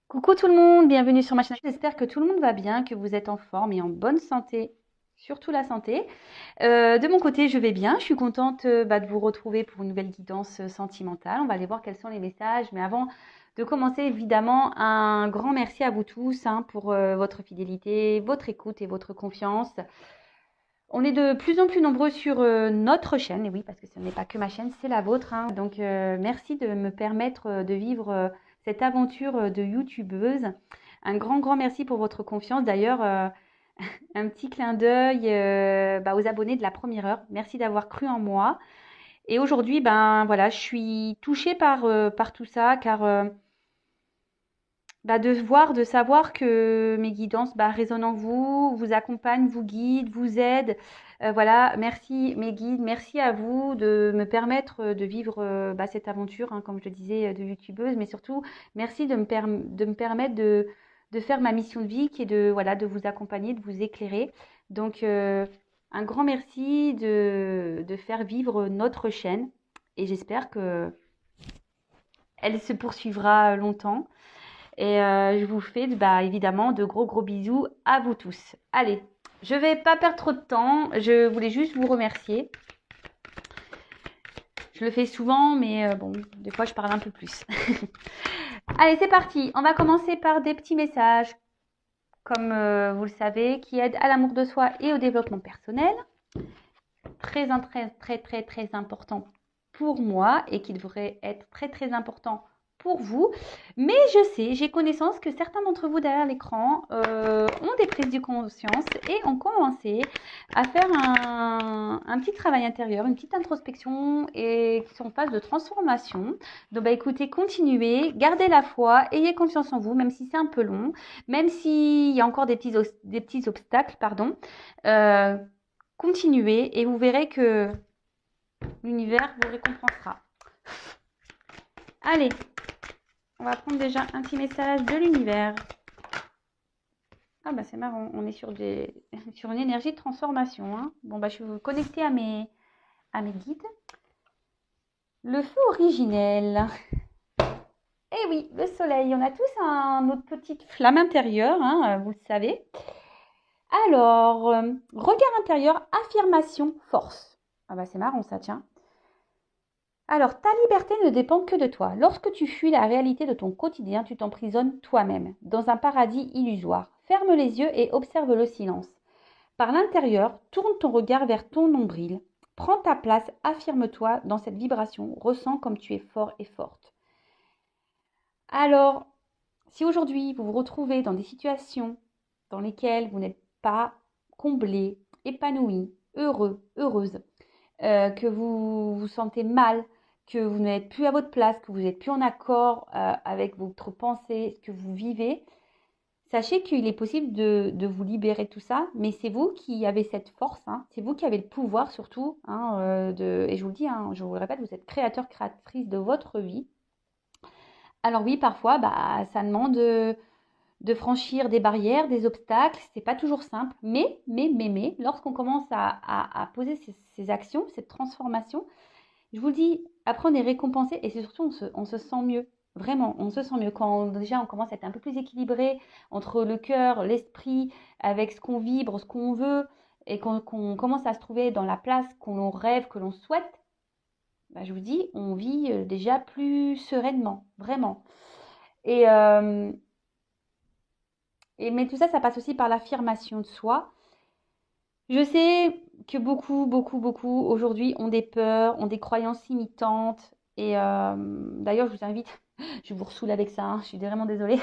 Coucou tout le monde, bienvenue sur ma chaîne. J'espère que tout le monde va bien, que vous êtes en forme et en bonne santé, surtout la santé. De mon côté, je vais bien. Je suis contente de vous retrouver pour une nouvelle guidance sentimentale. On va aller voir quels sont les messages. Mais avant de commencer, évidemment, un grand merci à vous tous pour votre fidélité, votre écoute et votre confiance. On est de plus en plus nombreux sur notre chaîne, et oui, parce que ce n'est pas que ma chaîne, c'est la vôtre. Donc, merci de me permettre de vivre cette aventure de youtubeuse. Un grand, grand merci pour votre confiance. D'ailleurs, un petit clin d'œil aux abonnés de la première heure. Merci d'avoir cru en moi. Et aujourd'hui, voilà, je suis touchée par tout ça, car de savoir que mes guidances résonnent en vous, vous accompagnent, vous guident, vous aident. Voilà, merci mes guides, merci à vous de me permettre de vivre cette aventure, comme je le disais, de youtubeuse, mais surtout merci de me permettre de faire ma mission de vie qui est de vous accompagner, de vous éclairer. Donc, un grand merci de faire vivre notre chaîne et j'espère que elle se poursuivra longtemps. Et je vous fais évidemment de gros gros bisous à vous tous. Allez, je vais pas perdre trop de temps. Je voulais juste vous remercier. Je le fais souvent, mais bon, des fois je parle un peu plus. Allez, c'est parti. On va commencer par des petits messages, comme vous le savez, qui aident à l'amour de soi et au développement personnel. Très, très, très, très, très important pour moi et qui devrait être très, très important pour vous. Mais je sais, j'ai connaissance que certains d'entre vous derrière l'écran ont des prises de conscience et ont commencé à faire un petit travail intérieur, une petite introspection et qui sont en phase de transformation. Donc écoutez, continuez, gardez la foi, ayez confiance en vous, même si c'est un peu long, même s'il y a encore des petits obstacles, pardon. Continuez et vous verrez que l'univers vous récompensera. Allez, on va prendre déjà un petit message de l'univers. Ah c'est marrant, on est sur une énergie de transformation. Bon je vais vous connecter à mes guides. Le feu originel. Eh oui, le soleil, on a tous notre petite flamme intérieure, vous le savez. Alors, regard intérieur, affirmation, force. C'est marrant ça, tiens. Alors, ta liberté ne dépend que de toi. Lorsque tu fuis la réalité de ton quotidien, tu t'emprisonnes toi-même, dans un paradis illusoire. Ferme les yeux et observe le silence. Par l'intérieur, tourne ton regard vers ton nombril. Prends ta place, affirme-toi dans cette vibration, ressens comme tu es fort et forte. Alors, si aujourd'hui vous vous retrouvez dans des situations dans lesquelles vous n'êtes pas comblé, épanoui, heureux, heureuse, que vous vous sentez mal, que vous n'êtes plus à votre place, que vous n'êtes plus en accord avec votre pensée, ce que vous vivez, sachez qu'il est possible de vous libérer de tout ça, mais c'est vous qui avez cette force, c'est vous qui avez le pouvoir surtout, et je vous le dis, je vous le répète, vous êtes créateur, créatrice de votre vie. Alors oui, parfois, ça demande de franchir des barrières, des obstacles, c'est pas toujours simple, mais, lorsqu'on commence à poser ces actions, cette transformation, je vous le dis, après on est récompensé et c'est surtout on se sent mieux. Vraiment, on se sent mieux quand déjà on commence à être un peu plus équilibré entre le cœur, l'esprit, avec ce qu'on vibre, ce qu'on veut, et qu'on commence à se trouver dans la place qu'on rêve, que l'on souhaite. Je vous dis, on vit déjà plus sereinement, vraiment. Mais tout ça, ça passe aussi par l'affirmation de soi. Je sais que beaucoup, beaucoup, beaucoup aujourd'hui ont des peurs, ont des croyances limitantes. Et d'ailleurs, je vous invite, je vous ressoule avec ça, je suis vraiment désolée.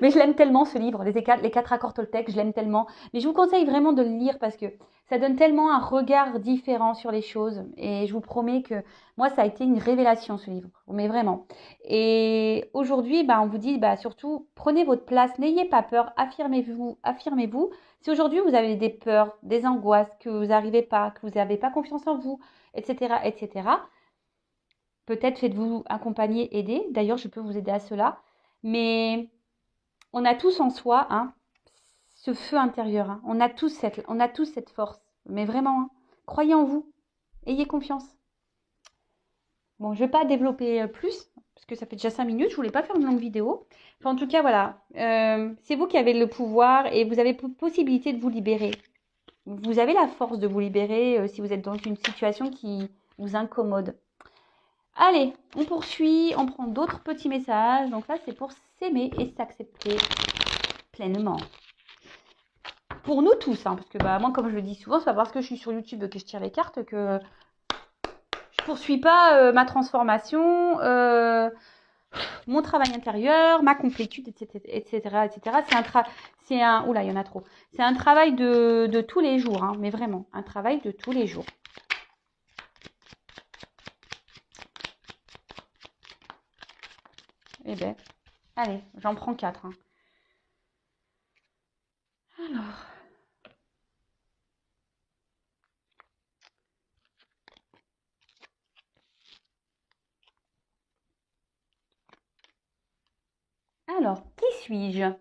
Mais je l'aime tellement ce livre, les 4 accords Toltec, je l'aime tellement. Mais je vous conseille vraiment de le lire parce que ça donne tellement un regard différent sur les choses. Et je vous promets que moi, ça a été une révélation ce livre. Mais vraiment. Et aujourd'hui, on vous dit surtout, prenez votre place, n'ayez pas peur, affirmez-vous, affirmez-vous. Si aujourd'hui vous avez des peurs, des angoisses, que vous n'arrivez pas, que vous n'avez pas confiance en vous, etc., peut-être faites-vous accompagner, aider. D'ailleurs, je peux vous aider à cela. Mais on a tous en soi ce feu intérieur. On a tous cette force. Mais vraiment, croyez en vous. Ayez confiance. Bon, je ne vais pas développer plus, parce que ça fait déjà 5 minutes. Je voulais pas faire une longue vidéo. Enfin, en tout cas, voilà. C'est vous qui avez le pouvoir et vous avez possibilité de vous libérer. Vous avez la force de vous libérer si vous êtes dans une situation qui vous incommode. Allez, on poursuit, on prend d'autres petits messages. Donc là, c'est pour s'aimer et s'accepter pleinement. Pour nous tous, hein, parce que bah, moi, comme je le dis souvent, c'est pas parce que je suis sur YouTube que je tire les cartes que je poursuis pas ma transformation, mon travail intérieur, ma complétude, etc., etc., etc. Oula, il y en a trop. C'est un travail de tous les jours, hein, mais vraiment, un travail de tous les jours. Eh ben, allez, j'en prends 4. Hein. Alors, qui suis-je?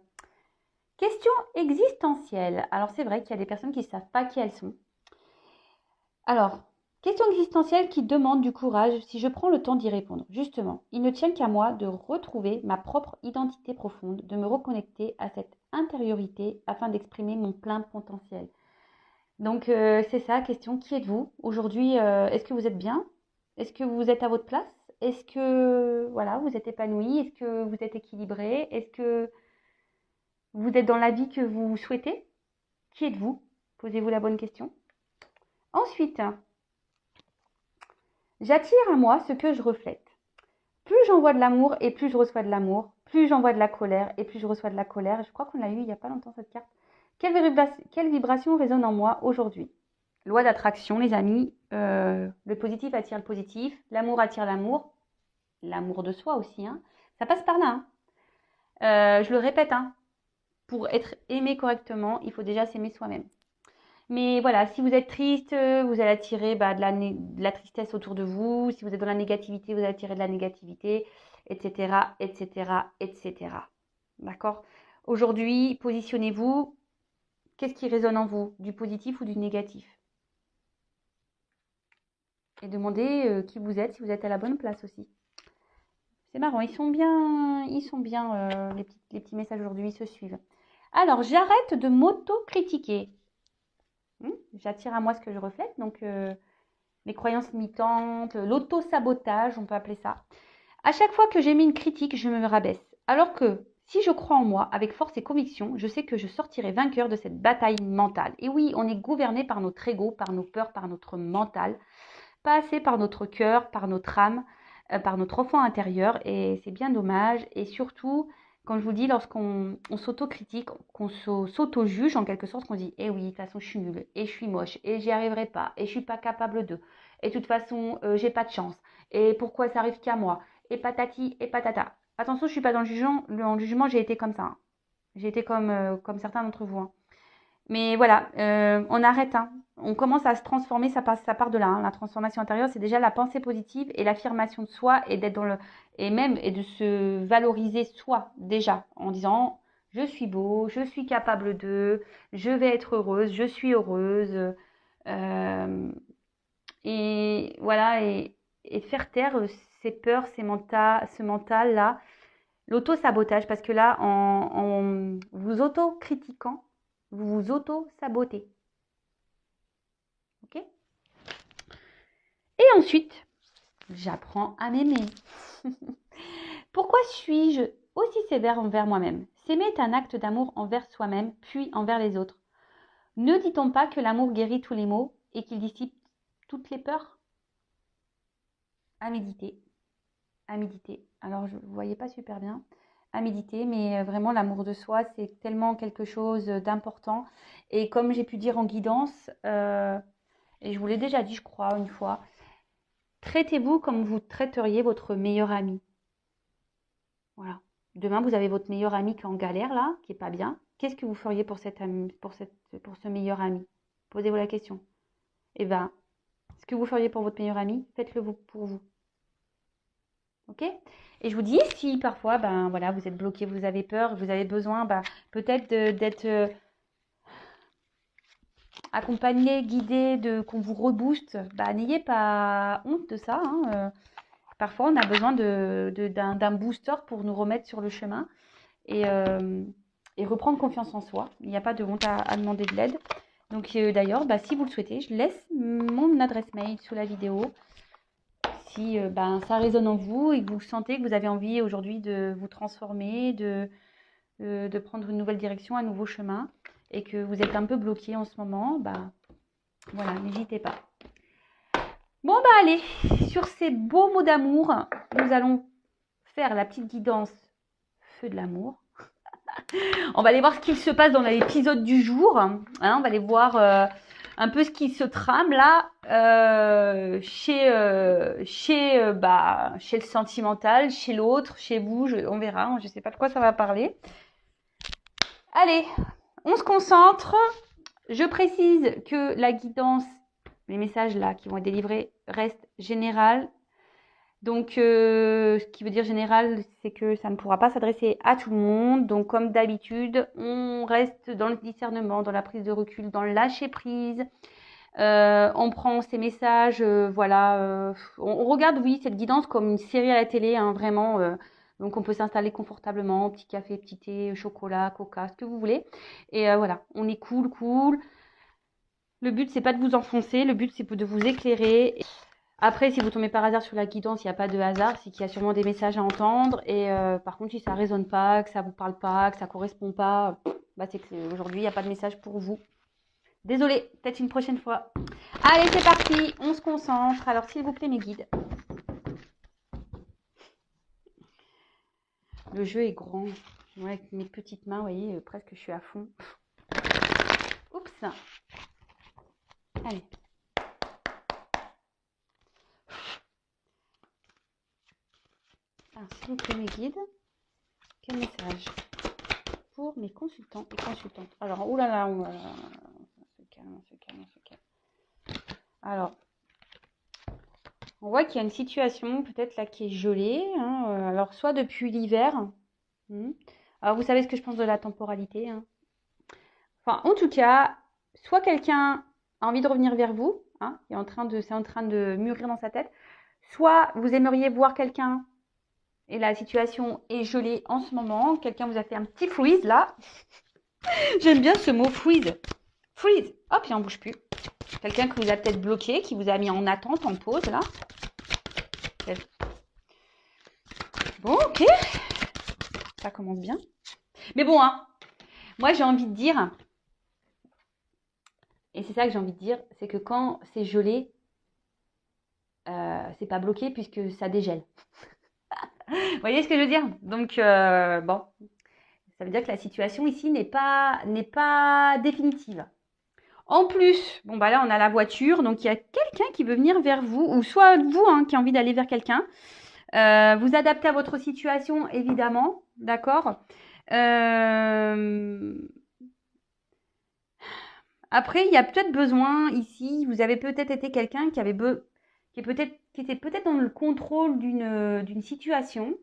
Question existentielle. Alors, c'est vrai qu'il y a des personnes qui ne savent pas qui elles sont. Alors, question existentielle qui demande du courage si je prends le temps d'y répondre. Justement, il ne tient qu'à moi de retrouver ma propre identité profonde, de me reconnecter à cette intériorité afin d'exprimer mon plein potentiel. Donc, c'est ça, question, qui êtes-vous? Aujourd'hui, est-ce que vous êtes bien? Est-ce que vous êtes à votre place? Est-ce que, voilà, vous êtes épanoui? Est-ce que vous êtes équilibré? Est-ce que vous êtes dans la vie que vous souhaitez? Qui êtes-vous? Posez-vous la bonne question. Ensuite, j'attire à moi ce que je reflète. Plus j'envoie de l'amour et plus je reçois de l'amour. Plus j'envoie de la colère et plus je reçois de la colère. Je crois qu'on l'a eu il n'y a pas longtemps cette carte. Quelle vibration résonne en moi aujourd'hui? Loi d'attraction, les amis. Le positif attire le positif. L'amour attire l'amour. L'amour de soi aussi. Hein. Ça passe par là. Hein. Je le répète. Hein. Pour être aimé correctement, il faut déjà s'aimer soi-même. Mais voilà, si vous êtes triste, vous allez attirer de la tristesse autour de vous. Si vous êtes dans la négativité, vous allez attirer de la négativité, etc., etc., etc. D'accord? Aujourd'hui, positionnez-vous. Qu'est-ce qui résonne en vous? Du positif ou du négatif? Et demandez qui vous êtes, si vous êtes à la bonne place aussi. C'est marrant, ils sont bien les petits messages aujourd'hui, ils se suivent. Alors, j'arrête de m'auto-critiquer. J'attire à moi ce que je reflète, donc mes croyances limitantes, l'auto-sabotage, on peut appeler ça. À chaque fois que j'émets une critique, je me rabaisse. Alors que si je crois en moi avec force et conviction, je sais que je sortirai vainqueur de cette bataille mentale. Et oui, on est gouverné par notre ego, par nos peurs, par notre mental, pas assez par notre cœur, par notre âme, par notre enfant intérieur. Et c'est bien dommage. Et surtout, quand je vous dis, lorsqu'on s'autocritique, qu'on s'auto-juge en quelque sorte, qu'on dit, eh oui, de toute façon, je suis nulle, et je suis moche, et j'y arriverai pas, et je suis pas capable de, et de toute façon, j'ai pas de chance, et pourquoi ça arrive qu'à moi, et patati, et patata. Attention, je suis pas dans le jugement, j'ai été comme ça. Hein. J'ai été comme certains d'entre vous. Hein. Mais voilà, on arrête. Hein. On commence à se transformer, ça part de là. Hein. La transformation intérieure, c'est déjà la pensée positive et l'affirmation de soi et d'être dans le et de se valoriser soi déjà en disant je suis beau, je suis capable de, je vais être heureuse, je suis heureuse. Euh, et voilà et faire taire ces peurs, ce mental là, l'auto-sabotage parce que là en vous auto-critiquant vous vous auto-sabotez. Ok? Et ensuite, j'apprends à m'aimer. Pourquoi suis-je aussi sévère envers moi-même? S'aimer est un acte d'amour envers soi-même, puis envers les autres. Ne dit-on pas que l'amour guérit tous les maux et qu'il dissipe toutes les peurs? À méditer. À méditer. Alors, je ne voyais pas super bien. À méditer, mais vraiment, l'amour de soi, c'est tellement quelque chose d'important. Et comme j'ai pu dire en guidance, et je vous l'ai déjà dit, je crois, une fois, traitez-vous comme vous traiteriez votre meilleur ami. Voilà. Demain, vous avez votre meilleur ami qui est en galère, là, qui est pas bien. Qu'est-ce que vous feriez pour pour ce meilleur ami? Posez-vous la question. Eh bien, ce que vous feriez pour votre meilleur ami, faites-le pour vous. Ok? Et je vous dis, si parfois, ben voilà, vous êtes bloqué, vous avez peur, vous avez besoin, peut-être d'être accompagné, guidé, qu'on vous rebooste, n'ayez pas honte de ça. Hein, Parfois, on a besoin d'un booster pour nous remettre sur le chemin et reprendre confiance en soi. Il n'y a pas de honte à demander de l'aide. Donc d'ailleurs, si vous le souhaitez, je laisse mon adresse mail sous la vidéo. Si ça résonne en vous et que vous sentez que vous avez envie aujourd'hui de vous transformer, de prendre une nouvelle direction, un nouveau chemin, et que vous êtes un peu bloqué en ce moment, voilà, n'hésitez pas. Bon, allez, sur ces beaux mots d'amour, nous allons faire la petite guidance feu de l'amour. On va aller voir ce qu'il se passe dans l'épisode du jour. Hein, on va aller voir un peu ce qui se trame là chez le sentimental, chez l'autre, chez vous. On verra, je ne sais pas de quoi ça va parler. Allez, on se concentre. Je précise que la guidance, les messages là qui vont être délivrés restent général. Donc, ce qui veut dire général, c'est que ça ne pourra pas s'adresser à tout le monde. Donc, comme d'habitude, on reste dans le discernement, dans la prise de recul, dans le lâcher prise. On prend ces messages, voilà. On regarde, oui, cette guidance comme une série à la télé, hein, vraiment. Donc, on peut s'installer confortablement, petit café, petit thé, chocolat, coca, ce que vous voulez. Et voilà, on est cool. Le but, c'est pas de vous enfoncer. Le but, c'est de vous éclairer. Après, si vous tombez par hasard sur la guidance, il n'y a pas de hasard, c'est qu'il y a sûrement des messages à entendre. Et par contre, si ça ne résonne pas, que ça ne vous parle pas, que ça ne correspond pas, c'est que aujourd'hui, il n'y a pas de message pour vous. Désolée, peut-être une prochaine fois. Allez, c'est parti, on se concentre. Alors, s'il vous plaît, mes guides. Le jeu est grand. Ouais, avec mes petites mains, vous voyez, presque je suis à fond. Oups. Allez. Alors, s'il vous plaît, mes guides, quel message pour mes consultants et consultantes? Alors, oulala, on se calme. Alors, on voit qu'il y a une situation peut-être là qui est gelée. Hein, alors, soit depuis l'hiver. Alors, vous savez ce que je pense de la temporalité. Hein. Enfin, en tout cas, soit quelqu'un a envie de revenir vers vous, hein, c'est en train de mûrir dans sa tête, soit vous aimeriez voir quelqu'un et la situation est gelée en ce moment, quelqu'un vous a fait un petit freeze là. J'aime bien ce mot freeze. Freeze, hop, il n'en bouge plus. Quelqu'un qui vous a peut-être bloqué, qui vous a mis en attente, en pause là. Bon, ok, ça commence bien. Mais bon, hein, moi j'ai envie de dire, et c'est ça que j'ai envie de dire, c'est que quand c'est gelé, c'est pas bloqué puisque ça dégèle. Vous voyez ce que je veux dire? Donc, bon, ça veut dire que la situation ici n'est pas définitive. En plus, bon là on a la voiture, donc il y a quelqu'un qui veut venir vers vous, ou soit vous hein, qui a envie d'aller vers quelqu'un. Vous adaptez à votre situation, évidemment, d'accord. Après, il y a peut-être besoin ici, vous avez peut-être été quelqu'un qui était peut-être dans le contrôle d'une situation.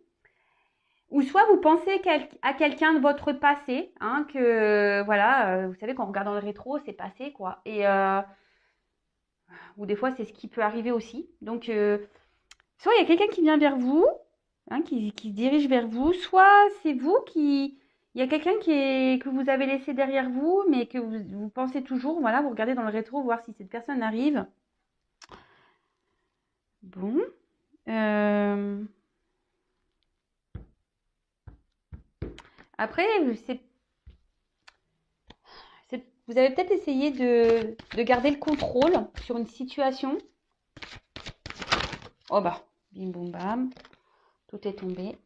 Ou soit vous pensez à quelqu'un de votre passé, hein, que voilà, vous savez, quand on regarde dans le rétro, c'est passé, quoi. Et ou des fois, c'est ce qui peut arriver aussi. Donc, soit il y a quelqu'un qui vient vers vous, hein, qui se dirige vers vous, soit c'est vous qui... Il y a quelqu'un que vous avez laissé derrière vous, mais que vous pensez toujours, voilà, vous regardez dans le rétro, voir si cette personne arrive. Bon. Après, vous avez peut-être essayé de garder le contrôle sur une situation. Oh bim boum bam, tout est tombé.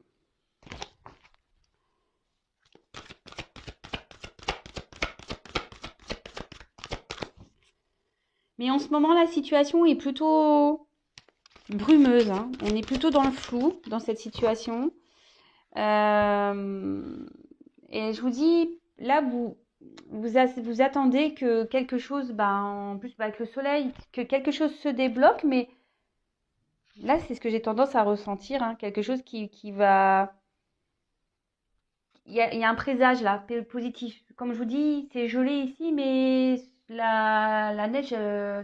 Mais en ce moment, la situation est plutôt brumeuse. Hein. On est plutôt dans le flou dans cette situation. Et je vous dis, là, vous attendez que quelque chose, en plus avec le soleil, que quelque chose se débloque, mais là, c'est ce que j'ai tendance à ressentir, hein, quelque chose qui va... Il y a un présage là, positif. Comme je vous dis, c'est gelé ici, mais la neige,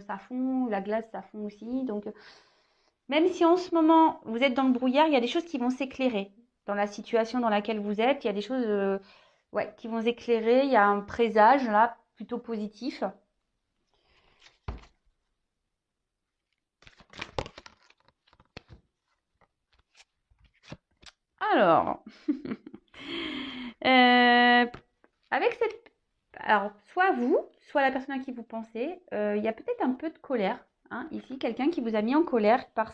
ça fond, la glace, ça fond aussi. Donc, Même si en ce moment, vous êtes dans le brouillard, il y a des choses qui vont s'éclairer. Dans la situation dans laquelle vous êtes, il y a des choses ouais, qui vont s'éclairer. Il y a un présage là, plutôt positif. Alors, avec cette... Alors, soit vous, soit la personne à qui vous pensez, il y a peut-être un peu de colère. Hein, ici, quelqu'un qui vous a mis en colère par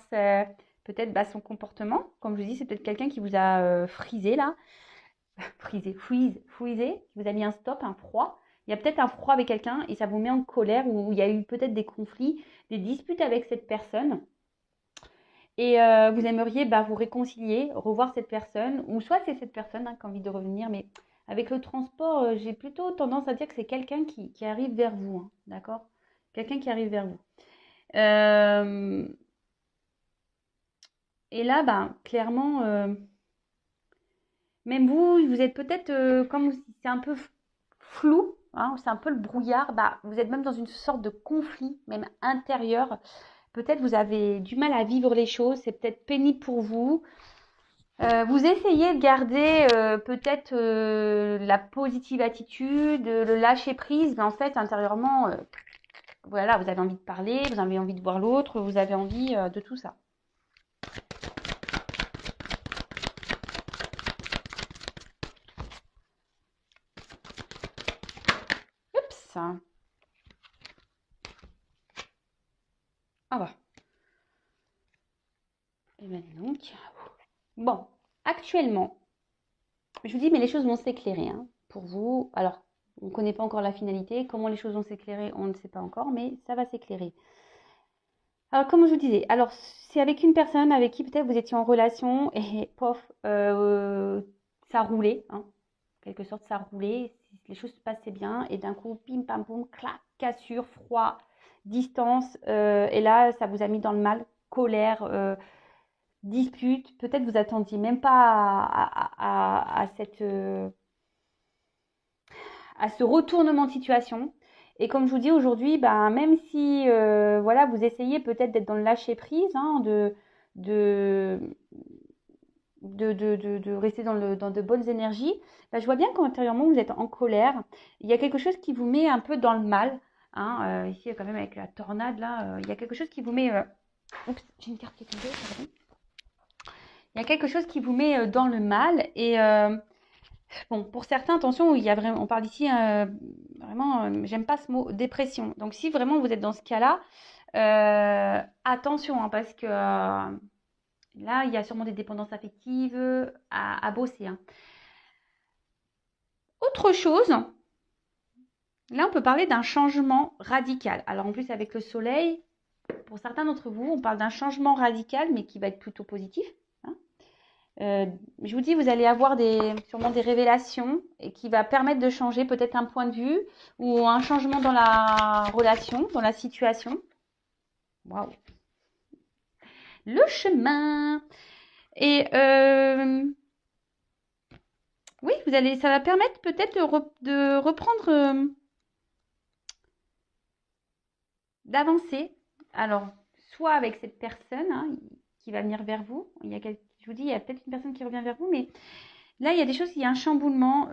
peut-être son comportement. Comme je vous dis, c'est peut-être quelqu'un qui vous a frisé là. Freezé, qui vous a mis un stop, un froid. Il y a peut-être un froid avec quelqu'un et ça vous met en colère ou il y a eu peut-être des conflits, des disputes avec cette personne. Et vous aimeriez vous réconcilier, revoir cette personne, ou soit c'est cette personne qui a envie de revenir, mais avec le transport, j'ai plutôt tendance à dire que c'est quelqu'un qui arrive vers vous, hein, d'accord? Quelqu'un qui arrive vers vous. Euh, et là, clairement, même vous, vous êtes peut-être, comme c'est un peu flou, hein, c'est un peu le brouillard, vous êtes même dans une sorte de conflit, même intérieur. Peut-être vous avez du mal à vivre les choses, c'est peut-être pénible pour vous. Vous essayez de garder peut-être la positive attitude, le lâcher prise, mais en fait intérieurement, voilà, vous avez envie de parler, vous avez envie de voir l'autre, vous avez envie de tout ça. Oups. Ah bah. Et bien donc. Bon, actuellement, je vous dis, mais les choses vont s'éclairer hein, pour vous. Alors, on ne connaît pas encore la finalité. Comment les choses vont s'éclairer, on ne sait pas encore, mais ça va s'éclairer. Alors, comme je vous disais, alors c'est avec une personne avec qui peut-être vous étiez en relation et pof, ça roulait, hein, en quelque sorte ça roulait, les choses se passaient bien et d'un coup, pim pam poum, clac, cassure, froid, distance, et là ça vous a mis dans le mal, colère, dispute, peut-être vous attendiez même pas à ce retournement de situation. Et comme je vous dis aujourd'hui, même si voilà, vous essayez peut-être d'être dans le lâcher prise, hein, de, de rester dans de bonnes énergies, je vois bien qu'intérieurement vous êtes en colère. Il y a quelque chose qui vous met un peu dans le mal. Hein, ici, quand même, avec la tornade, là, il y a quelque chose qui vous met. Oups, j'ai une carte qui est tombée, pardon. Il y a quelque chose qui vous met dans le mal. Et bon, pour certains, attention, il y a vraiment, on parle ici vraiment, j'aime pas ce mot, dépression. Donc, si vraiment vous êtes dans ce cas-là, attention, hein, parce que là, il y a sûrement des dépendances affectives à bosser. Hein. Autre chose, là, on peut parler d'un changement radical. Alors, en plus, avec le soleil, pour certains d'entre vous, on parle d'un changement radical, mais qui va être plutôt positif. Hein. Je vous dis, vous allez avoir sûrement des révélations et qui va permettre de changer peut-être un point de vue ou un changement dans la relation, dans la situation. Waouh! Le chemin. Et oui, ça va permettre peut-être de reprendre, d'avancer. Alors, soit avec cette personne hein, qui va venir vers vous. Je vous dis, il y a peut-être une personne qui revient vers vous, mais là, il y a des choses, il y a un chamboulement.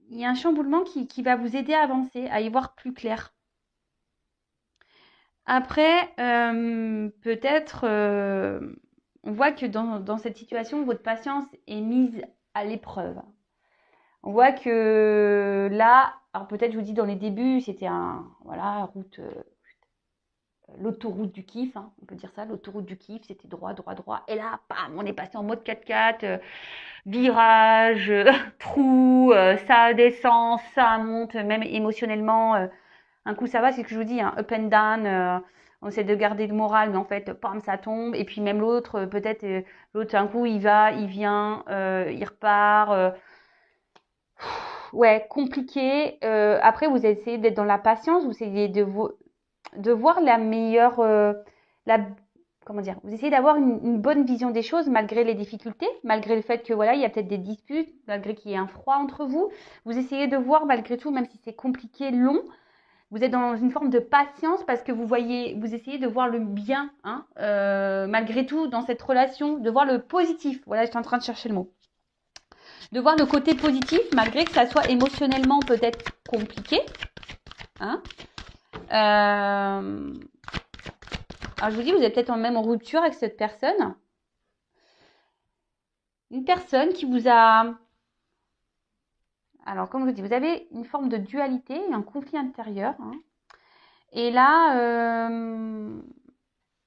Il y a un chamboulement qui va vous aider à avancer, à y voir plus clair. Après, peut-être, on voit que dans cette situation, votre patience est mise à l'épreuve. On voit que là, alors peut-être je vous dis dans les débuts, c'était l'autoroute du kiff, hein, on peut dire ça, l'autoroute du kiff, c'était droit, droit, droit. Et là, bam, on est passé en mode 4x4, virage, trou, ça descend, ça monte, même émotionnellement. Un coup ça va, c'est ce que je vous dis, hein, up and down. On essaie de garder le moral, mais en fait, pam, ça tombe. Et puis même l'autre, peut-être, l'autre, un coup, il va, il vient, il repart. Ouais, compliqué. Après, vous essayez d'être dans la patience, vous essayez de voir la meilleure, la, comment dire, vous essayez d'avoir une bonne vision des choses malgré les difficultés, malgré le fait que voilà, il y a peut-être des disputes, malgré qu'il y ait un froid entre vous. Vous essayez de voir malgré tout, même si c'est compliqué, long, Vous êtes dans une forme de patience parce que vous essayez de voir le bien, hein, malgré tout, dans cette relation, de voir le positif. Voilà, j'étais en train de chercher le mot. De voir le côté positif, malgré que ça soit émotionnellement peut-être compliqué. Hein. Alors, je vous dis, vous êtes peut-être même en rupture avec cette personne. Une personne qui vous a... Alors, comme je vous dis, vous avez une forme de dualité, un conflit intérieur. Hein. Et là,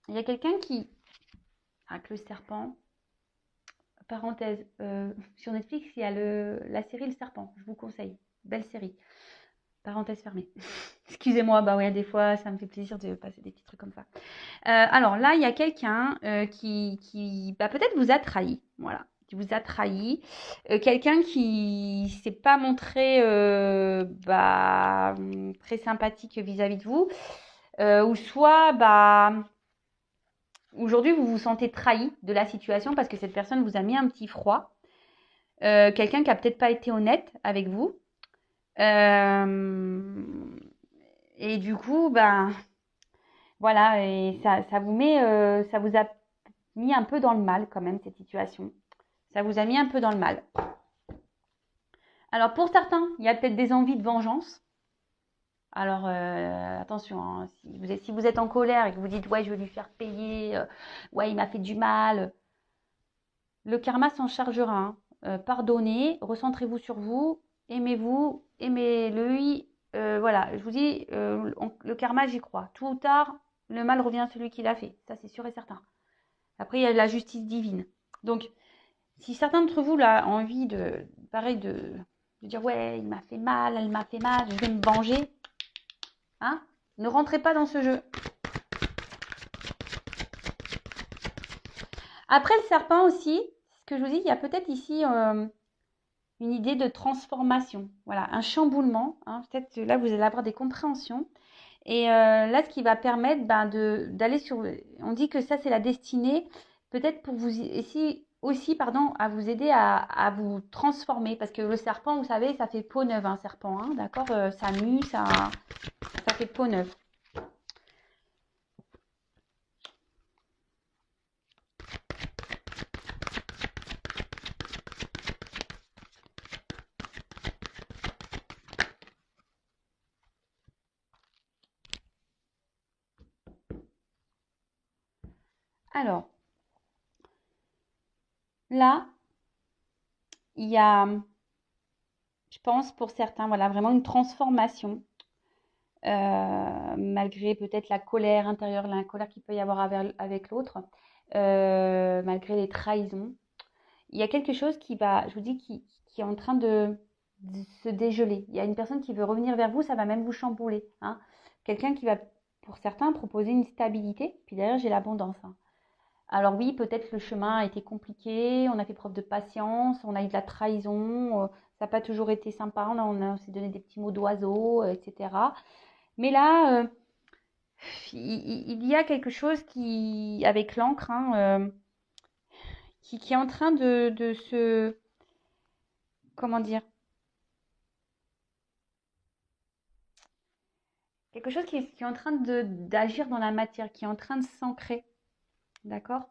il y a quelqu'un qui... Avec le serpent... Parenthèse, sur Netflix, il y a la série Le Serpent. Je vous conseille. Belle série. Parenthèse fermée. Excusez-moi, bah ouais, des fois, ça me fait plaisir de passer des petits trucs comme ça. Alors là, il y a quelqu'un qui peut-être vous a trahi. Voilà, qui vous a trahi. Quelqu'un qui s'est pas montré très sympathique vis-à-vis de vous. Ou soit, aujourd'hui, vous vous sentez trahi de la situation parce que cette personne vous a mis un petit froid. Quelqu'un qui a peut-être pas été honnête avec vous. Et du coup, voilà, et ça vous met, ça vous a mis un peu dans le mal quand même, cette situation. Ça vous a mis un peu dans le mal. Alors pour certains, il y a peut-être des envies de vengeance. Alors attention, hein, si vous êtes en colère et que vous dites ouais je vais lui faire payer, ouais il m'a fait du mal, le karma s'en chargera. Hein. Pardonnez, recentrez-vous sur vous, aimez-vous, aimez-le. Voilà, je vous dis, le karma j'y crois. Tôt ou tard, le mal revient à celui qui l'a fait, ça c'est sûr et certain. Après il y a la justice divine. Donc si certains d'entre vous là ont envie de dire ouais il m'a fait mal, elle m'a fait mal, je vais me venger. Hein, ne rentrez pas dans ce jeu. Après le serpent aussi, ce que je vous dis, il y a peut-être ici une idée de transformation. Voilà, un chamboulement. Hein. Peut-être là, vous allez avoir des compréhensions. Et là, ce qui va permettre d'aller sur... On dit que ça, c'est la destinée. Peut-être pour vous aussi, à vous aider à vous transformer. Parce que le serpent, vous savez, ça fait peau neuve, un serpent. Hein, d'accord, ça mue, ça fait peau neuve. Alors, là, il y a, je pense, pour certains, voilà, vraiment une transformation, malgré peut-être la colère intérieure, la colère qu'il peut y avoir avec l'autre, malgré les trahisons. Il y a quelque chose qui va, je vous dis, qui est en train de se dégeler. Il y a une personne qui veut revenir vers vous, ça va même vous chambouler. Hein. Quelqu'un qui va, pour certains, proposer une stabilité, puis derrière, j'ai l'abondance. Hein. Alors oui, peut-être le chemin a été compliqué, on a fait preuve de patience, on a eu de la trahison, ça n'a pas toujours été sympa, on s'est donné des petits mots d'oiseau, etc. Mais là, il y a quelque chose qui, avec l'encre, hein, qui est en train de se... Comment dire? Quelque chose qui est en train d'agir dans la matière, qui est en train de s'ancrer. D'accord?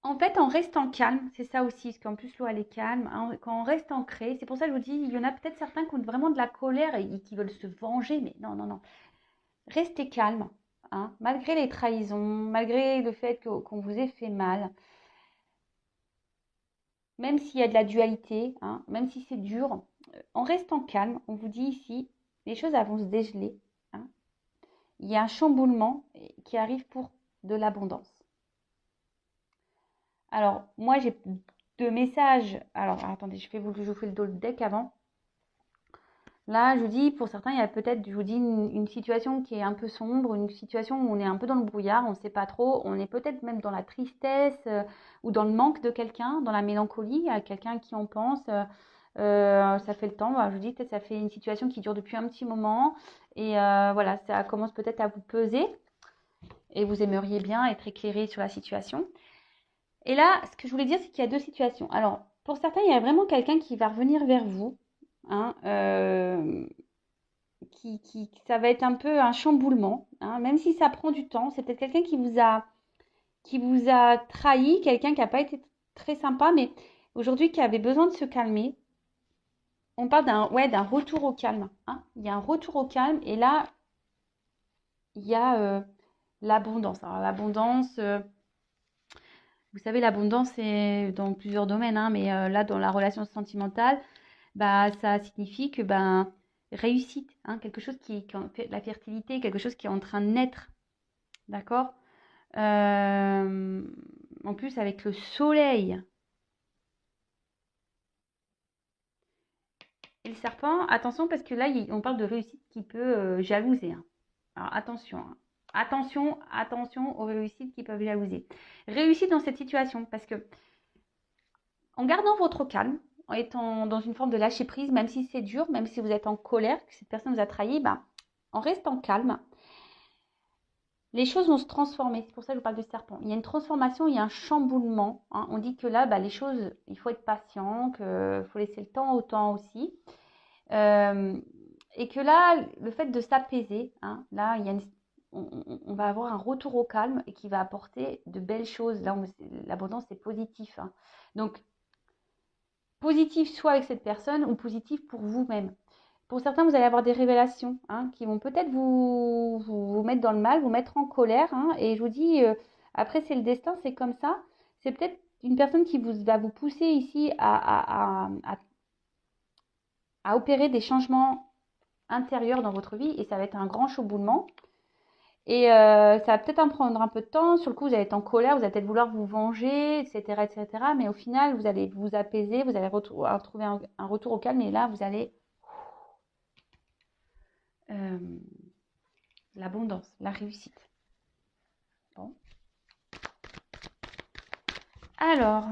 En fait, en restant calme, c'est ça aussi, parce qu'en plus l'eau elle est calme, hein, quand on reste ancré, c'est pour ça que je vous dis, il y en a peut-être certains qui ont vraiment de la colère et qui veulent se venger, mais non, non, non. Restez calme, hein, malgré les trahisons, malgré le fait qu'on vous ait fait mal, même s'il y a de la dualité, hein, même si c'est dur, en restant calme, on vous dit ici, les choses elles vont se dégeler. Hein. Il y a un chamboulement qui arrive pour de l'abondance. Alors, moi, j'ai deux messages. Alors, attendez, je vous fais le deck avant. Là, je vous dis, pour certains, il y a peut-être, je vous dis, une situation qui est un peu sombre, une situation où on est un peu dans le brouillard, on ne sait pas trop, on est peut-être même dans la tristesse ou dans le manque de quelqu'un, dans la mélancolie, à quelqu'un qui on pense. Ça fait le temps, je vous dis, peut-être ça fait une situation qui dure depuis un petit moment. Et voilà, ça commence peut-être à vous peser. Et vous aimeriez bien être éclairé sur la situation. Et là, ce que je voulais dire, c'est qu'il y a deux situations. Alors, Pour certains, il y a vraiment quelqu'un qui va revenir vers vous, hein, ça va être un peu un chamboulement, hein, même si ça prend du temps. C'est peut-être quelqu'un qui vous a trahi, quelqu'un qui n'a pas été très sympa, mais aujourd'hui qui avait besoin de se calmer. On parle d'un retour au calme, hein. Il y a un retour au calme et là, il y a l'abondance. Alors l'abondance, vous savez, l'abondance c'est dans plusieurs domaines, hein, mais là, dans la relation sentimentale, bah, ça signifie que ben, réussite, hein, quelque chose la fertilité, quelque chose qui est en train de naître, d'accord. En plus, avec le soleil et le serpent, attention parce que là, on parle de réussite qui peut jalouser, hein. Alors attention, hein. Attention aux réussites qui peuvent jalouser. Réussite dans cette situation parce que en gardant votre calme, en étant dans une forme de lâcher prise, même si c'est dur, même si vous êtes en colère, que cette personne vous a trahi, ben, en restant calme, les choses vont se transformer. C'est pour ça que je vous parle du serpent. Il y a une transformation, il y a un chamboulement, hein. On dit que là, bah, les choses, il faut être patient, qu'il faut laisser le temps au temps aussi. Et que là, le fait de s'apaiser, hein, là, on va avoir un retour au calme et qui va apporter de belles choses. Là, l'abondance, c'est positif, hein. Donc, positif soit avec cette personne ou positif pour vous-même. Pour certains, vous allez avoir des révélations, hein, qui vont peut-être vous mettre dans le mal, vous mettre en colère, hein, et je vous dis, après, c'est le destin, c'est comme ça. C'est peut-être une personne qui va vous pousser ici à opérer des changements intérieurs dans votre vie, et ça va être un grand chamboulement. Et ça va peut-être en prendre un peu de temps. Sur le coup, vous allez être en colère, vous allez peut-être vouloir vous venger, etc., etc. Mais au final, vous allez vous apaiser, vous allez retrouver un retour au calme, et là, vous allez euh, l'abondance, la réussite. Bon. Alors,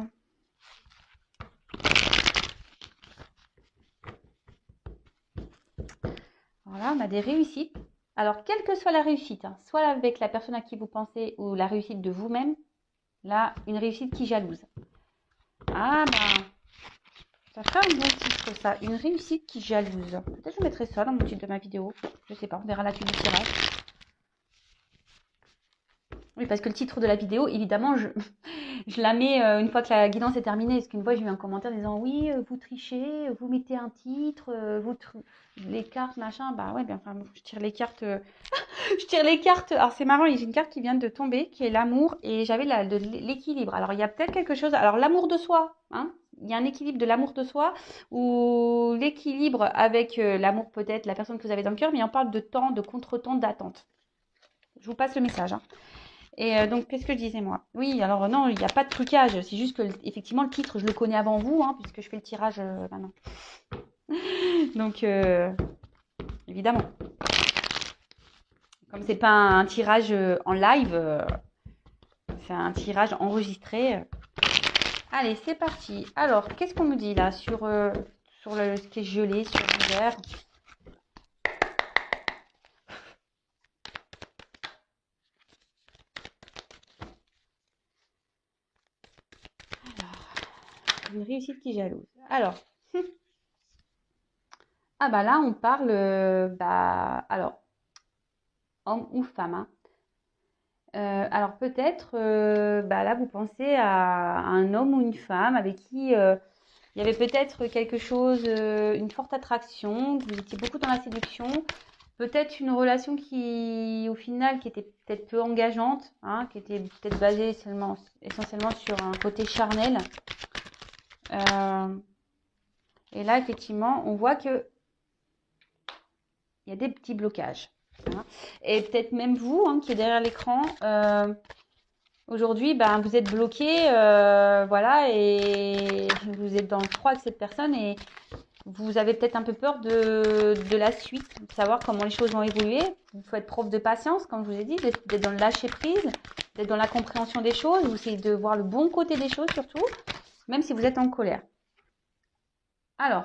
voilà, on a des réussites. Alors, quelle que soit la réussite, hein, soit avec la personne à qui vous pensez ou la réussite de vous-même, là, une réussite qui jalouse. Ah, ben, ça fait un bon titre, ça. Une réussite qui jalouse. Peut-être que je mettrai ça dans mon titre de ma vidéo. Je sais pas, on verra la suite du tirage. Oui, parce que le titre de la vidéo, évidemment, je la mets une fois que la guidance est terminée. Parce qu'une fois, j'ai eu un commentaire disant oui, vous trichez, vous mettez un titre, les cartes, machin. Bah ouais, bien, enfin, je tire les cartes. Je tire les cartes. Alors c'est marrant, j'ai une carte qui vient de tomber, qui est l'amour, et j'avais l'équilibre. Alors il y a peut-être quelque chose. Alors l'amour de soi, hein. Il y a un équilibre de l'amour de soi ou l'équilibre avec l'amour peut-être, la personne que vous avez dans le cœur, mais on parle de temps, de contre-temps, d'attente. Je vous passe le message, hein. Et donc, qu'est-ce que je disais moi? Oui, alors non, il n'y a pas de trucage. C'est juste que, effectivement, le titre, je le connais avant vous, hein, puisque je fais le tirage maintenant. Donc, évidemment. Comme c'est pas un tirage en live, c'est un tirage enregistré. Allez, c'est parti. Alors, qu'est-ce qu'on me dit là sur ce qui est gelé, sur l'hiver? Une réussite qui jalouse. Alors, ah bah là, on parle, alors, homme ou femme, hein. Alors peut-être, là, vous pensez à un homme ou une femme avec qui il y avait peut-être quelque chose, une forte attraction, que vous étiez beaucoup dans la séduction, peut-être une relation qui, au final, qui était peut-être peu engageante, hein, qui était peut-être basée essentiellement sur un côté charnel. Et là, effectivement, on voit que il y a des petits blocages, hein. Et peut-être même vous, hein, qui est derrière l'écran, aujourd'hui, vous êtes bloqué, voilà, et vous êtes dans le froid avec cette personne et vous avez peut-être un peu peur de la suite, de savoir comment les choses vont évoluer. Il faut être prof de patience, comme je vous ai dit, d'être dans le lâcher prise, d'être dans la compréhension des choses, vous essayez de voir le bon côté des choses surtout, même si vous êtes en colère. Alors,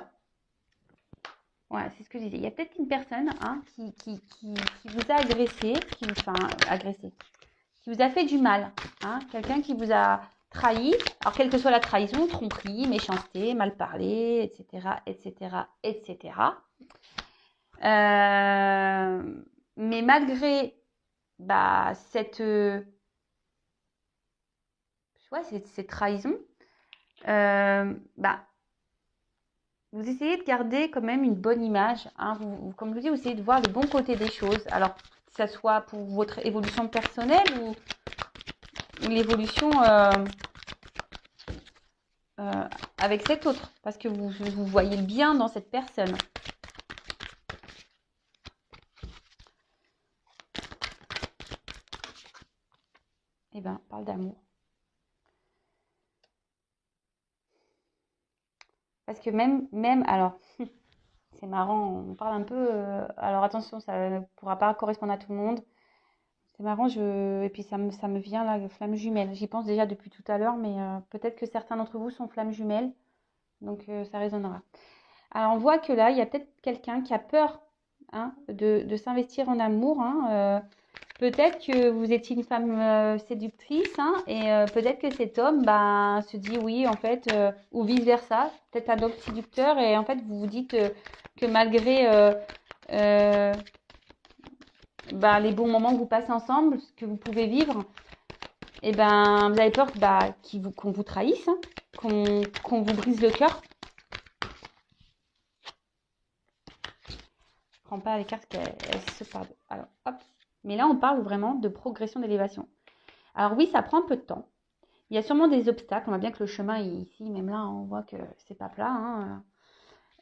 ouais, c'est ce que je disais. Il y a peut-être une personne, hein, qui vous a agressé, qui vous a fait du mal, hein, quelqu'un qui vous a trahi. Alors, quelle que soit la trahison, tromperie, méchanceté, mal parler, etc., etc., etc. Mais malgré cette trahison, vous essayez de garder quand même une bonne image. Hein. Comme je vous dis, vous essayez de voir le bon côté des choses. Alors, que ce soit pour votre évolution personnelle ou l'évolution avec cet autre. Parce que vous voyez le bien dans cette personne. Eh bien, on parle d'amour. Parce que même alors, c'est marrant, on parle un peu. Alors attention, ça ne pourra pas correspondre à tout le monde. C'est marrant, et puis ça me vient là, flamme jumelle. J'y pense déjà depuis tout à l'heure, mais peut-être que certains d'entre vous sont flammes jumelles, donc ça résonnera. Alors on voit que là, il y a peut-être quelqu'un qui a peur hein, de s'investir en amour. Hein, peut-être que vous étiez une femme séductrice hein, et peut-être que cet homme se dit oui en fait, ou vice-versa, peut-être un homme séducteur et en fait vous vous dites que malgré les bons moments que vous passez ensemble, ce que vous pouvez vivre, et vous avez peur qu'on vous trahisse, hein, qu'on vous brise le cœur. Je prends pas les cartes qu'elles se parlent. Alors, hop. Mais là, on parle vraiment de progression d'élévation. Alors oui, ça prend un peu de temps. Il y a sûrement des obstacles. On voit bien que le chemin est ici, même là, on voit que c'est pas plat. Hein.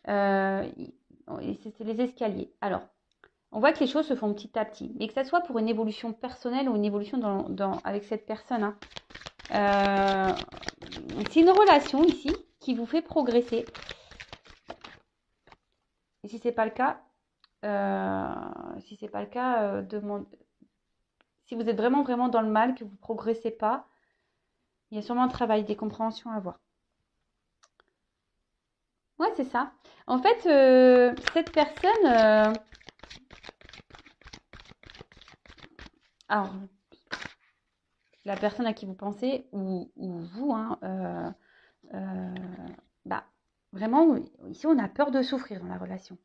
C'est les escaliers. Alors, on voit que les choses se font petit à petit. Mais que ça soit pour une évolution personnelle ou une évolution avec cette personne. Hein. C'est une relation ici qui vous fait progresser. Et si c'est pas le cas, si vous êtes vraiment vraiment dans le mal, que vous ne progressez pas, il y a sûrement un travail des compréhensions à avoir. Ouais, c'est ça. En fait, cette personne, alors la personne à qui vous pensez ou vous, hein, vraiment, ici on a peur de souffrir dans la relation.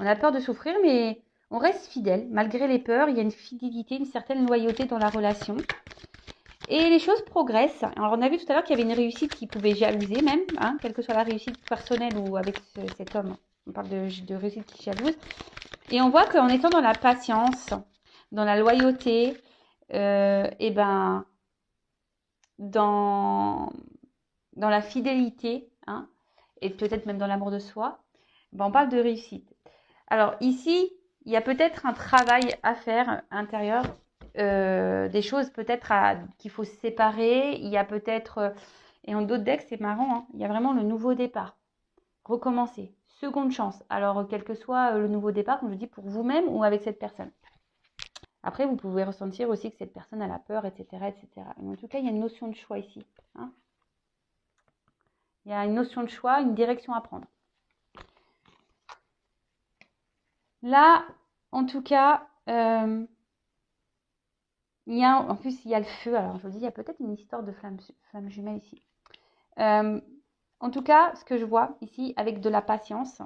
On a peur de souffrir, mais on reste fidèle. Malgré les peurs, il y a une fidélité, une certaine loyauté dans la relation. Et les choses progressent. Alors, on a vu tout à l'heure qu'il y avait une réussite qui pouvait jalouser même, hein, quelle que soit la réussite personnelle ou avec cet homme. On parle de réussite qui jalouse. Et on voit qu'en étant dans la patience, dans la loyauté, dans la fidélité, hein, et peut-être même dans l'amour de soi, on parle de réussite. Alors ici, il y a peut-être un travail à faire intérieur, des choses peut-être qu'il faut se séparer. Il y a peut-être, et en d'autres decks, c'est marrant, hein, il y a vraiment le nouveau départ, recommencer, seconde chance. Alors quel que soit le nouveau départ, comme je dis, pour vous-même ou avec cette personne. Après, vous pouvez ressentir aussi que cette personne a la peur, etc., etc. Mais en tout cas, il y a une notion de choix ici. Hein. Il y a une notion de choix, une direction à prendre. Là, en tout cas, en plus, il y a le feu. Alors, je vous dis, il y a peut-être une histoire de flamme jumelle ici. En tout cas, ce que je vois ici, avec de la patience,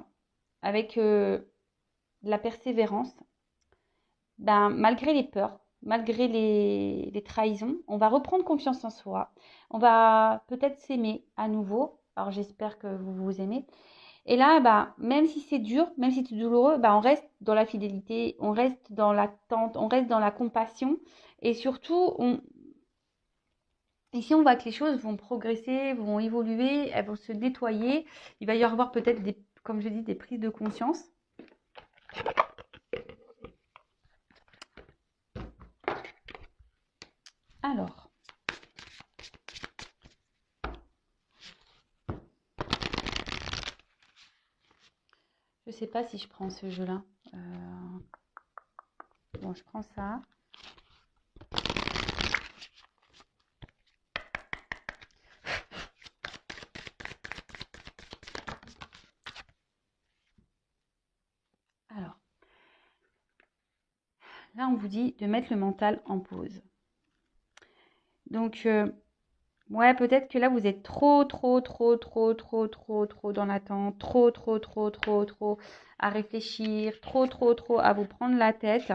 avec de la persévérance, malgré les peurs, malgré les trahisons, on va reprendre confiance en soi. On va peut-être s'aimer à nouveau. Alors, j'espère que vous vous aimez. Et là, même si c'est dur, même si c'est douloureux, on reste dans la fidélité, on reste dans l'attente, on reste dans la compassion. Et surtout, ici, on voit que les choses vont progresser, vont évoluer, elles vont se nettoyer. Il va y avoir peut-être, comme je dis, des prises de conscience. Alors. Je ne sais pas si je prends ce jeu-là. Bon, je prends ça. Alors, là, on vous dit de mettre le mental en pause. Donc, Ouais, peut-être que là, vous êtes trop, trop, trop, trop, trop, trop, trop dans l'attente, trop, trop, trop, trop, trop à réfléchir, trop, trop, trop à vous prendre la tête.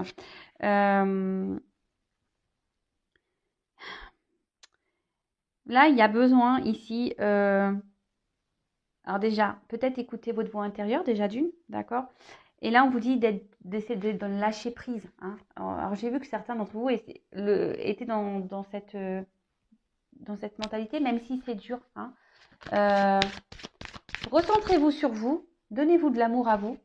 Euh, Là, il y a besoin ici, alors déjà, peut-être écouter votre voix intérieure, déjà d'une, d'accord? Et là, on vous dit d'essayer de lâcher prise, hein. Alors, j'ai vu que certains d'entre vous étaient dans cette mentalité, même si c'est dur, hein. Euh, Recentrez-vous sur vous, donnez-vous de l'amour à vous.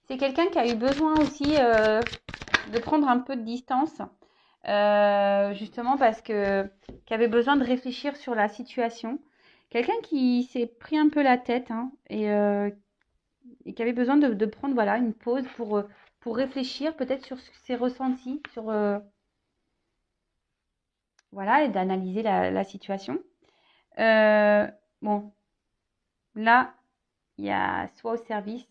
C'est quelqu'un qui a eu besoin aussi de prendre un peu de distance, justement parce que qui avait besoin de réfléchir sur la situation. Quelqu'un qui s'est pris un peu la tête, hein, et qui avait besoin de prendre voilà, une pause pour réfléchir peut-être sur ses ressentis, sur voilà, et d'analyser la situation. Euh, bon, là, il y a soit au service,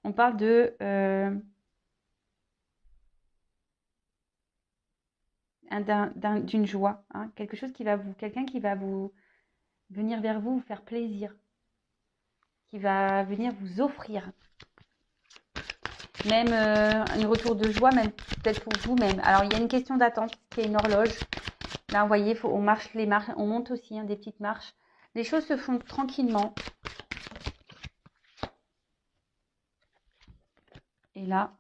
on parle d'une joie, hein, quelque chose qui va quelqu'un qui va vous venir vers vous, vous faire plaisir, qui va venir vous offrir même un retour de joie, même peut-être pour vous-même. Alors il y a une question d'attente, qui est une horloge. Là, vous voyez, on marche les marches, on monte aussi, hein, des petites marches. Les choses se font tranquillement. Et là,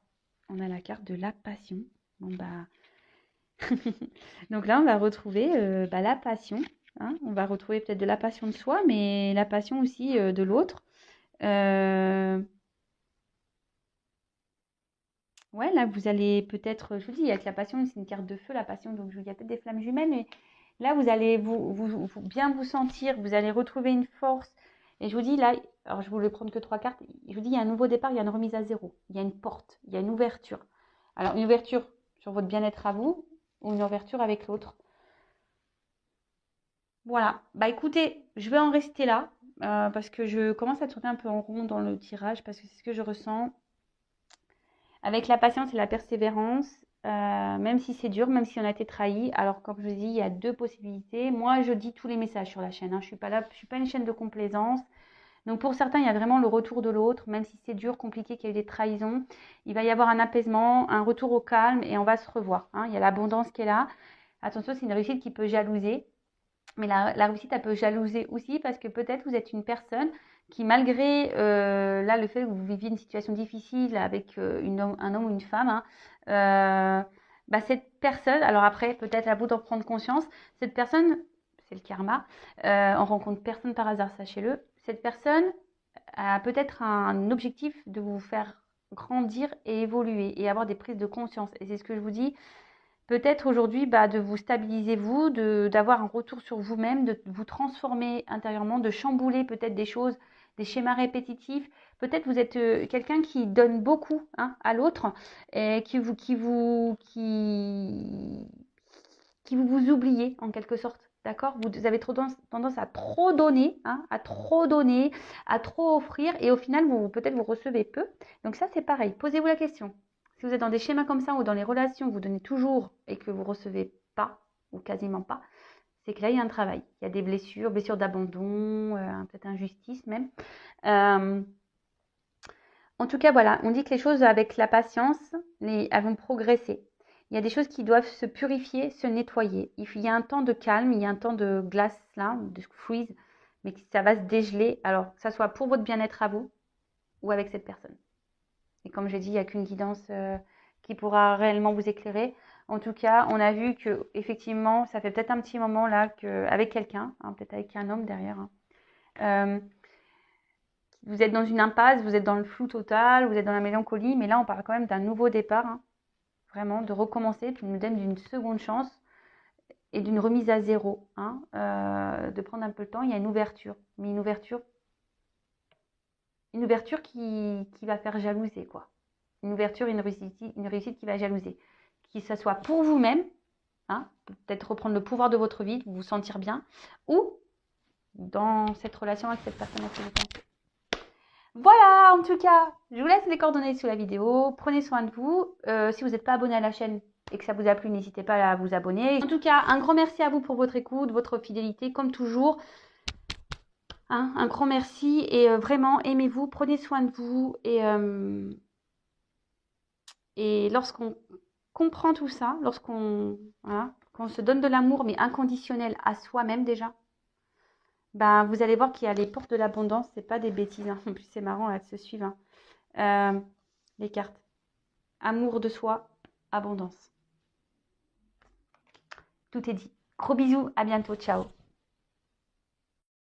on a la carte de la passion. Bon bah, donc là, on va retrouver la passion, hein. On va retrouver peut-être de la passion de soi, mais la passion aussi de l'autre. Euh, Ouais, là, vous allez peut-être, je vous dis, avec la passion, c'est une carte de feu, la passion, donc il y a peut-être des flammes jumelles, mais là, vous allez bien vous sentir, vous allez retrouver une force. Et je vous dis, là, alors je voulais prendre que 3 cartes, je vous dis, il y a un nouveau départ, il y a une remise à zéro, il y a une porte, il y a une ouverture. Alors, une ouverture sur votre bien-être à vous, ou une ouverture avec l'autre. Voilà, bah écoutez, je vais en rester là, parce que je commence à tourner un peu en rond dans le tirage, parce que c'est ce que je ressens. Avec la patience et la persévérance, même si c'est dur, même si on a été trahi. Alors, comme je vous dis, il y a 2 possibilités. Moi, je dis tous les messages sur la chaîne, hein. Je suis pas là, je suis pas une chaîne de complaisance. Donc, pour certains, il y a vraiment le retour de l'autre, même si c'est dur, compliqué, qu'il y a eu des trahisons. Il va y avoir un apaisement, un retour au calme et on va se revoir, hein. Il y a l'abondance qui est là. Attention, c'est une réussite qui peut jalouser. Mais la réussite, elle peut jalouser aussi parce que peut-être vous êtes une personne qui, malgré là le fait que vous viviez une situation difficile avec un homme ou une femme, hein, cette personne, alors après, peut-être à vous d'en prendre conscience, cette personne, c'est le karma, on rencontre personne par hasard, sachez-le, cette personne a peut-être un objectif de vous faire grandir et évoluer et avoir des prises de conscience. Et c'est ce que je vous dis, peut-être aujourd'hui, de vous stabiliser vous, d'avoir un retour sur vous-même, de vous transformer intérieurement, de chambouler peut-être des choses, des schémas répétitifs. Peut-être vous êtes quelqu'un qui donne beaucoup, hein, à l'autre et vous oubliez en quelque sorte. D'accord? Vous avez trop tendance à trop donner, hein, à trop donner, à trop offrir, et au final, peut-être vous recevez peu. Donc ça, c'est pareil. Posez-vous la question. Si vous êtes dans des schémas comme ça ou dans les relations, vous donnez toujours et que vous recevez pas ou quasiment pas, c'est que là, il y a un travail. Il y a des blessures, blessures d'abandon, peut-être injustice même. Euh, En tout cas, voilà, on dit que les choses avec la patience, elles vont progresser. Il y a des choses qui doivent se purifier, se nettoyer. Il y a un temps de calme, il y a un temps de glace, là, de freeze, mais ça va se dégeler. Alors, que ça soit pour votre bien-être à vous ou avec cette personne. Et comme j'ai dit, il n'y a qu'une guidance qui pourra réellement vous éclairer. En tout cas, on a vu que effectivement, ça fait peut-être un petit moment là avec quelqu'un, hein, peut-être avec un homme derrière, hein, euh, vous êtes dans une impasse, vous êtes dans le flou total, vous êtes dans la mélancolie, mais là on parle quand même d'un nouveau départ, hein, vraiment de recommencer, puis nous donne d'une seconde chance et d'une remise à zéro, hein, de prendre un peu le temps. Il y a une ouverture, mais une ouverture qui va faire jalouser, quoi. Une ouverture, une réussite qui va jalouser. Que ça soit pour vous-même, hein, peut-être reprendre le pouvoir de votre vie, vous sentir bien, ou dans cette relation avec cette personne à qui vous pensez. Voilà, en tout cas, je vous laisse les coordonnées sous la vidéo. Prenez soin de vous. Si vous n'êtes pas abonné à la chaîne et que ça vous a plu, n'hésitez pas à vous abonner. En tout cas, un grand merci à vous pour votre écoute, votre fidélité, comme toujours. Hein, un grand merci et vraiment, aimez-vous, prenez soin de vous. Et lorsqu'on comprend tout ça, voilà, qu'on se donne de l'amour, mais inconditionnel à soi-même déjà, ben, vous allez voir qu'il y a les portes de l'abondance, c'est pas des bêtises. Hein. En plus, c'est marrant là de se suivre. Hein. Les cartes. Amour de soi, abondance. Tout est dit. Gros bisous, à bientôt, ciao.